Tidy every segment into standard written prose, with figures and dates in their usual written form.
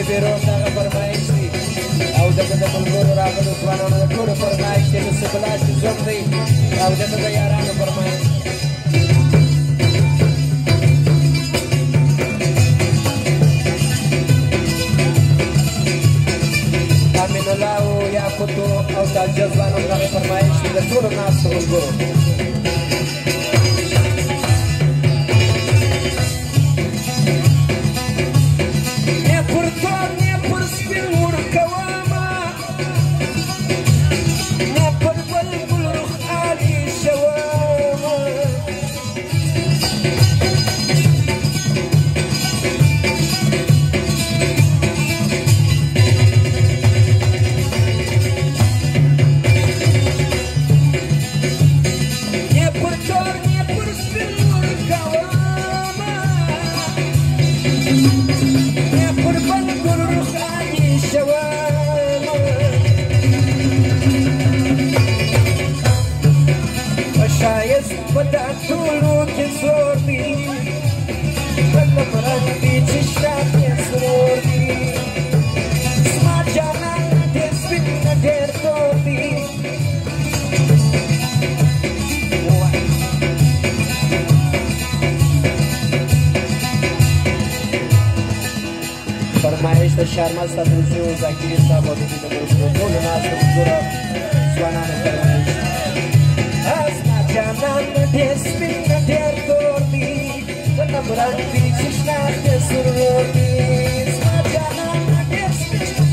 بیرون دغه فرمایش دی او دغه د ملګرو راغلو ځوانانو د ټولو فرمایش دی نو سبلا چې زوم دی او دغه د یارانو فرمایش امین الله او یاقوتو او تاجه ځوانانو دغه فرمایش دی د ټولو ناستو ملګرو فرمایش د شرمل صدروسی و زاکری صاحب او د ټولو ناستو ملګرو ځوانانو فرمایش زما جانان ډېر سپین ډېر تور دی د نمرنګ دي چې شنه دې سرور دي زما جانان ډېر سپین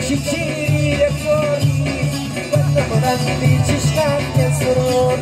Chichiri, the corn, but the